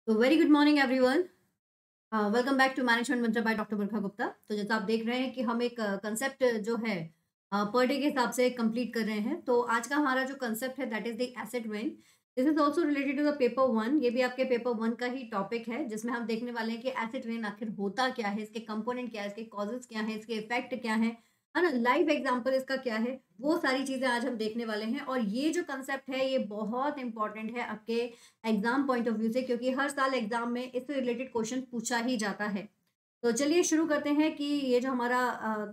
तो very good morning everyone. Welcome back to management Mantra by doctor Barkha Gupta. तो जैसा आप देख रहे हैं कि हम एक कंसेप्ट जो है पर डे के हिसाब से कंप्लीट कर रहे हैं। तो आज का हमारा जो कंसेप्ट है that is the acid rain. This is also related to the paper one. ये भी आपके पेपर वन का ही टॉपिक है जिसमें हम देखने वाले हैं कि एसिड रेन आखिर होता क्या है, इसके कंपोनेंट क्या है, इसके कॉजेज क्या है, इसके इफेक्ट क्या है ना, लाइव एग्जाम्पल इसका क्या है, वो सारी चीजें आज हम देखने वाले हैं। और ये जो कंसेप्ट है ये बहुत इंपॉर्टेंट है आपके एग्जाम पॉइंट ऑफ व्यू से, क्योंकि हर साल एग्जाम में इससे रिलेटेड क्वेश्चन पूछा ही जाता है। तो चलिए शुरू करते हैं कि ये जो हमारा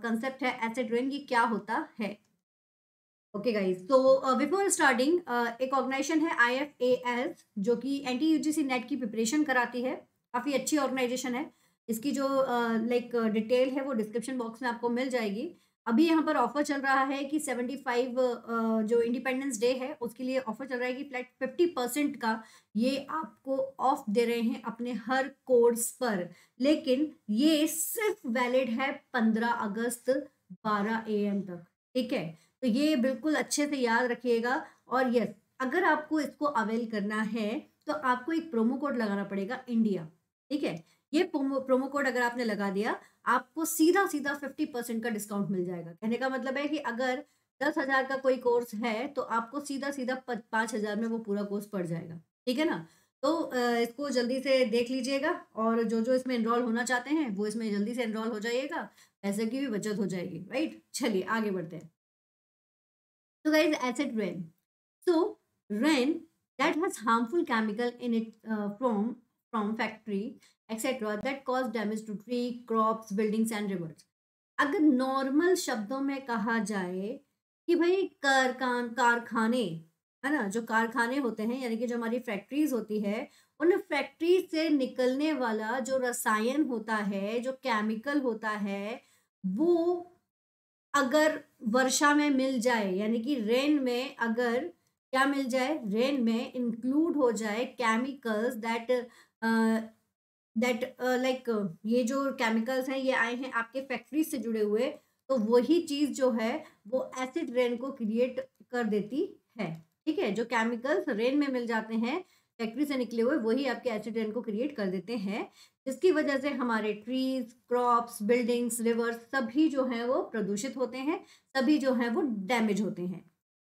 कंसेप्ट है एसिड रेन, ये क्या होता है। ओके गाइस, तो बिफोर स्टार्टिंग एक ऑर्गेनाइजेशन है IFAS जो कि एंटी यूजीसी नेट की प्रिपरेशन कराती है। काफ़ी अच्छी ऑर्गेनाइजेशन है। इसकी जो डिटेल है वो डिस्क्रिप्शन बॉक्स में आपको मिल जाएगी। अभी यहाँ पर ऑफर चल रहा है कि 75 जो इंडिपेंडेंस डे है उसके लिए ऑफर चल रहा है कि फ्लैट 50% का ये आपको ऑफ दे रहे हैं अपने हर कोर्स पर। लेकिन ये सिर्फ वैलिड है 15 अगस्त 12 AM तक। ठीक है, तो ये बिल्कुल अच्छे से याद रखिएगा। और यस, अगर आपको इसको अवेल करना है तो आपको एक प्रोमो कोड लगाना पड़ेगा इंडिया। ठीक है, ये प्रोमो कोड अगर आपने लगा दिया आपको सीधा सीधा 50% का डिस्काउंट मिल जाएगा। कहने का मतलब है कि अगर 10,000 का कोई कोर्स है तो आपको सीधा सीधा 5,000 में वो पूरा कोर्स पड़ जाएगा। ठीक है ना। तो इसको जल्दी से देख लीजिएगा और जो जो इसमें एनरोल होना चाहते हैं वो इसमें जल्दी से एनरोल हो जाइएगा। पैसे की भी बचत हो जाएगी। राइट, चलिए आगे बढ़ते हैं। So guys, acid rain. So rain that has harmful chemical in it from factory etc. that cause damage to tree, crops, buildings and rivers. अगर नॉर्मल शब्दों में कहा जाए कि भाई कारखाने है ना, जो कारखाने होते हैं यानी कि जो हमारी फैक्ट्रीज होती है, उन फैक्ट्री से निकलने वाला जो रसायन होता है, जो केमिकल होता है, वो अगर वर्षा में मिल जाए यानी कि रेन में अगर क्या मिल जाए, रेन में इंक्लूड हो जाए केमिकल्स दैट लाइक ये जो केमिकल्स हैं ये आए हैं आपके फैक्ट्री से जुड़े हुए, तो वही चीज जो है वो एसिड रेन को क्रिएट कर देती है। ठीक है, जो केमिकल्स रेन में मिल जाते हैं फैक्ट्री से निकले हुए, वही आपके एसिड रेन को क्रिएट कर देते हैं, जिसकी वजह से हमारे ट्रीज, क्रॉप्स, बिल्डिंग्स, रिवर्स सभी जो हैं वो प्रदूषित होते हैं, सभी जो हैं वो डैमेज होते हैं।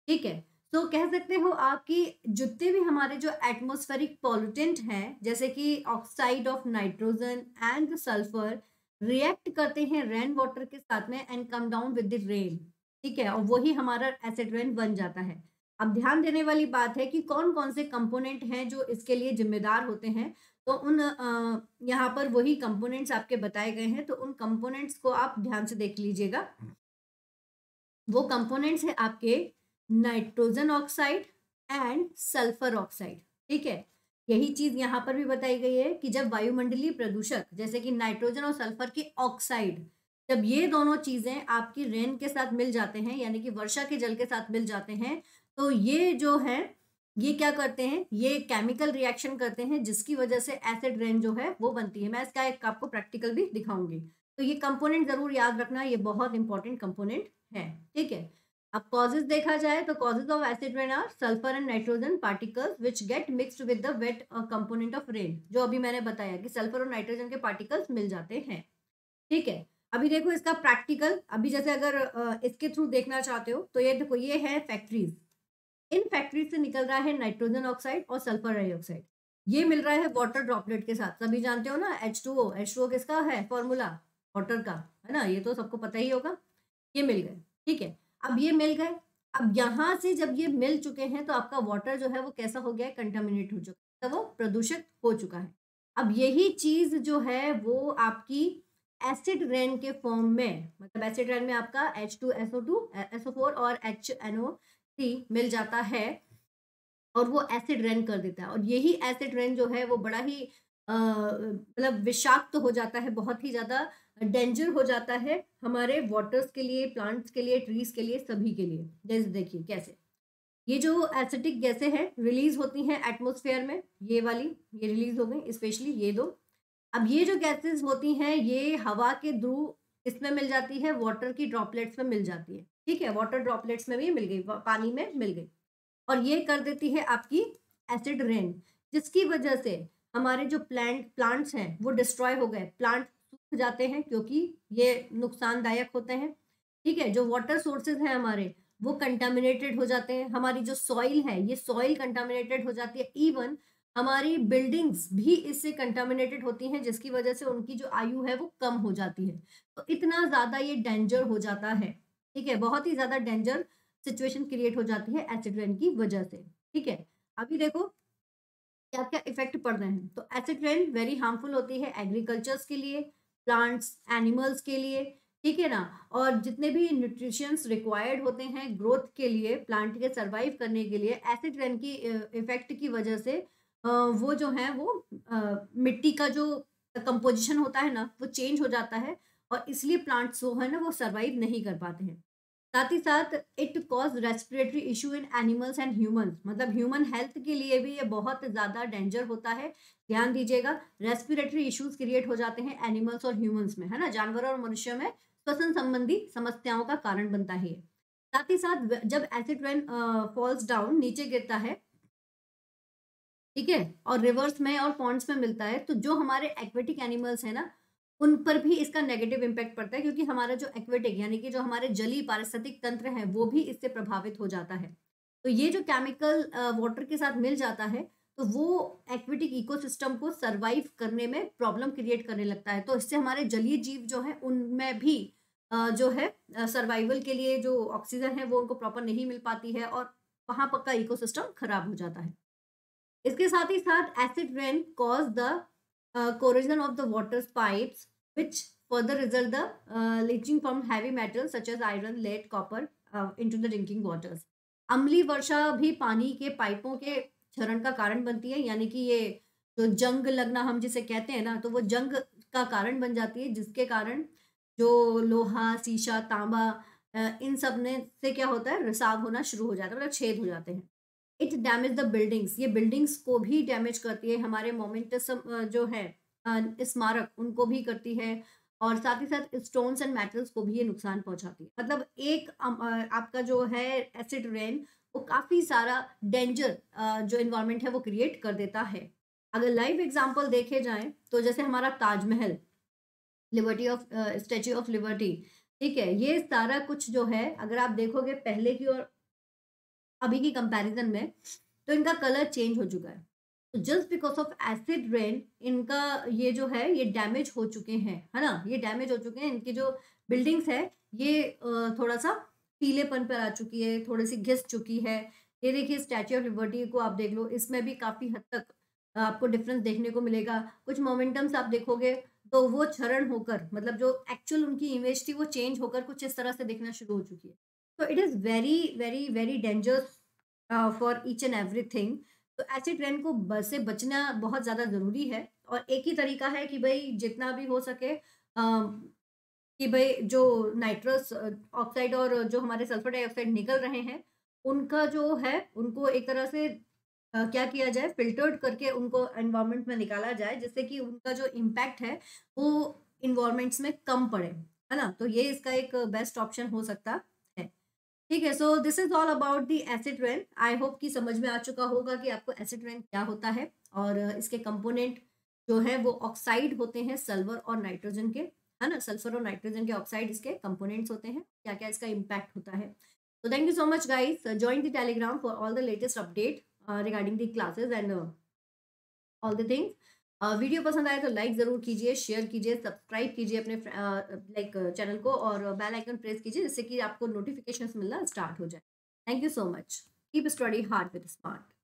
ठीक है, तो कह सकते हो आपकी जितने भी हमारे जो एटमॉस्फेरिक पॉल्यूटेंट हैं जैसे कि oxide of nitrogen and sulphur react करते हैं रेन वाटर के साथ में and come down with the rain. ठीक है, और वही हमारा एसिड रेन बन जाता है। अब ध्यान देने वाली बात है कि कौन कौन से कंपोनेंट हैं जो इसके लिए जिम्मेदार होते हैं। तो उन यहाँ पर वही कंपोनेंट्स आपके बताए गए हैं, तो उन कंपोनेंट्स को आप ध्यान से देख लीजिएगा। वो कंपोनेंट्स है आपके nitrogen oxide and sulphur oxide. ठीक है, यही चीज यहाँ पर भी बताई गई है कि जब वायुमंडलीय प्रदूषक जैसे कि नाइट्रोजन और सल्फर की ऑक्साइड, जब ये दोनों चीजें आपकी रेन के साथ मिल जाते हैं यानी कि वर्षा के जल के साथ मिल जाते हैं, तो ये जो है ये क्या करते हैं, ये केमिकल रिएक्शन करते हैं जिसकी वजह से एसिड रेन जो है वो बनती है। मैं इसका एक आपको प्रैक्टिकल भी दिखाऊंगी। तो ये कंपोनेंट जरूर याद रखना, ये बहुत इंपॉर्टेंट कंपोनेंट है। ठीक है, अब कॉजेज देखा जाए तो causes of acid rain are sulphur and nitrogen particles which get mixed with the wet component of rain. जो अभी मैंने बताया कि सल्फर और नाइट्रोजन के पार्टिकल्स मिल जाते हैं। ठीक है, अभी देखो इसका प्रैक्टिकल। अभी जैसे अगर इसके थ्रू देखना चाहते हो तो ये देखो, ये है फैक्ट्रीज। इन फैक्ट्रीज से निकल रहा है नाइट्रोजन ऑक्साइड और सल्फर डाइऑक्साइड। ये मिल रहा है वाटर ड्रॉपलेट के साथ। सभी जानते हो ना H2O। H2O किसका है फॉर्मूला? वाटर का, है ना, ये तो सबको पता ही होगा। ये मिल गए। ठीक है, अब ये मिल गए। अब यहाँ से जब ये मिल चुके हैं तो आपका वाटर जो है वो कैसा हो गया है, कंटामिनेट हो चुका है, वो प्रदूषित हो चुका है। अब यही चीज जो है वो आपकी एसिड रेन के फॉर्म में, मतलब एसिड रेन में आपका H2SO2 SO4 और HNO3 मिल जाता है और वो एसिड रेन कर देता है। और यही एसिड रेन जो है वो बड़ा ही मतलब विषाक्त हो जाता है, बहुत ही ज्यादा डेंजर हो जाता है हमारे वाटर्स के लिए, प्लांट्स के लिए, ट्रीज के लिए, सभी के लिए। जैसे देखिए कैसे ये जो एसिटिक गैसें हैं रिलीज होती हैं एटमॉस्फेयर में, ये वाली ये रिलीज हो गई, स्पेशली ये दो। अब ये जो गैसेस होती हैं ये हवा के थ्रू इसमें मिल जाती है, वाटर की ड्रॉपलेट्स में मिल जाती है। ठीक है, वाटर ड्रॉपलेट्स में भी मिल गई, पानी में मिल गई, और ये कर देती है आपकी एसिड रेन, जिसकी वजह से हमारे जो प्लांट्स हैं वो डिस्ट्रॉय हो गए, प्लांट सूख जाते हैं क्योंकि ये नुकसानदायक होते हैं। ठीक है, जो वाटर सोर्सेज हैं हमारे वो कंटामिनेटेड हो जाते हैं, हमारी जो सॉइल है ये सॉइल कंटामिनेटेड हो जाती है, इवन हमारी बिल्डिंग्स भी इससे कंटामिनेटेड होती हैं, जिसकी वजह से उनकी जो आयु है वो कम हो जाती है। तो इतना ज़्यादा ये डेंजर हो जाता है। ठीक है, बहुत ही ज़्यादा डेंजर सिचुएशन क्रिएट हो जाती है एसिड रेन की वजह से। ठीक है, अभी देखो क्या क्या इफेक्ट पड़ रहे हैं। तो एसिड रेन वेरी हार्मफुल होती है एग्रीकल्चर्स के लिए, प्लांट्स, एनिमल्स के लिए। ठीक है ना, और जितने भी न्यूट्रिशंस रिक्वायर्ड होते हैं ग्रोथ के लिए, प्लांट के सरवाइव करने के लिए, एसिड रेन की इफेक्ट की वजह से वो जो है वो मिट्टी का जो कंपोजिशन होता है ना वो चेंज हो जाता है, और इसलिए प्लांट्स जो है ना वो सरवाइव नहीं कर पाते हैं। साथ ही साथ it cause respiratory issue in animals and humans, मतलब ह्यूमन हेल्थ के लिए भी ये बहुत ज़्यादा डेंजर होता है। ध्यान दीजिएगा, रेस्पिरेटरी इश्यूज क्रिएट हो जाते हैं एनिमल्स और ह्यूमंस में, है ना, जानवर और मनुष्यों में श्वसन संबंधी समस्याओं का कारण बनता है ये। साथ ही साथ जब एसिड रेन फॉल्स डाउन, नीचे गिरता है, ठीक है, और रिवर्स में और पॉन्ड्स में मिलता है, तो जो हमारे एक्वेटिक एनिमल्स है ना उन पर भी इसका नेगेटिव इम्पैक्ट पड़ता है, क्योंकि हमारा जो एक्वेटिक यानी कि जो हमारे जलीय पारिस्थितिक तंत्र है वो भी इससे प्रभावित हो जाता है। तो ये जो केमिकल वाटर के साथ मिल जाता है तो वो एक्वेटिक इकोसिस्टम को सरवाइव करने में प्रॉब्लम क्रिएट करने लगता है, तो इससे हमारे जलीय जीव जो है उनमें भी जो है सर्वाइवल के लिए जो ऑक्सीजन है वो उनको प्रॉपर नहीं मिल पाती है, और वहां पक्का इकोसिस्टम खराब हो जाता है। इसके साथ ही साथ acid rain cause the corrosion of the water pipes which further result the leaching from heavy metals such as iron, lead, copper into the drinking waters. अम्लीय वर्षा भी पानी के पाइपों के क्षरण का कारण बनती है, यानी कि ये जो जंग लगना हम जिसे कहते हैं ना, तो वो जंग का कारण बन जाती है, जिसके कारण जो लोहा, शीशा, तांबा इन सब ने से क्या होता है, रिसाव होना शुरू हो जाता है, मतलब छेद हो जाते हैं। इट डैमेज द बिल्डिंग्स, ये बिल्डिंग्स को भी डैमेज करती है, हमारे मोमेंटस जो है स्मारक उनको भी करती है, और साथ ही साथ स्टोन्स एंड मेटल्स को भी ये नुकसान पहुंचाती है। मतलब एक आपका जो है एसिड रेन वो काफी सारा डेंजर जो इन्वायरमेंट है वो क्रिएट कर देता है। अगर लाइव एग्जांपल देखे जाएं तो जैसे हमारा Taj Mahal, liberty of statue of liberty, ठीक है, ये सारा कुछ जो है अगर आप देखोगे पहले की और अभी की कंपैरिजन में, तो इनका कलर चेंज हो चुका है। तो just because of acid rain इनका ये जो है ये डैमेज हो चुके हैं, है ना, ये डैमेज हो चुके हैं, इनकी जो बिल्डिंग्स है ये थोड़ा सा पीलेपन पर आ चुकी है, थोड़ी सी घिस चुकी है। ये देखिए स्टैच्यू ऑफ लिबर्टी को आप देख लो, इसमें भी काफी हद तक आपको डिफरेंस देखने को मिलेगा। कुछ मोमेंटम्स आप देखोगे तो वो क्षरण होकर, मतलब जो एक्चुअल उनकी इमेज थी वो चेंज होकर कुछ इस तरह से दिखना शुरू हो चुकी है। तो it is very very very dangerous for each and everything. तो एसिड रेन को से बचना बहुत ज़्यादा ज़रूरी है, और एक ही तरीका है कि भाई जितना भी हो सके कि भाई जो नाइट्रस ऑक्साइड और जो हमारे सल्फर डाइऑक्साइड निकल रहे हैं उनका जो है उनको एक तरह से क्या किया जाए, फ़िल्टर्ड करके उनको एनवायरनमेंट में निकाला जाए, जिससे कि उनका जो इम्पैक्ट है वो एनवायरनमेंट्स में कम पड़े, है ना? तो ये इसका एक बेस्ट ऑप्शन हो सकता है। ठीक है, so this is all about the acid rain. I hope कि समझ में आ चुका होगा कि आपको एसिड रेन क्या होता है, और इसके कंपोनेंट जो है वो ऑक्साइड होते हैं सल्फर और नाइट्रोजन के, है ना? सल्फर और नाइट्रोजन के ऑक्साइड इसके कंपोनेंट्स होते हैं, क्या-क्या इसका इम्पैक्ट होता है। So thank you so much guys. Join the Telegram for all the latest update regarding the classes and all the things. Video पसंद आए तो लाइक ज़रूर कीजिए, शेयर कीजिए, सब्सक्राइब कीजिए अपने लाइक चैनल को, और बेल आइकन प्रेस कीजिए जिससे कि आपको नोटिफिकेशंस मिलना स्टार्ट हो जाए। Thank you so much. Keep study hard with smart.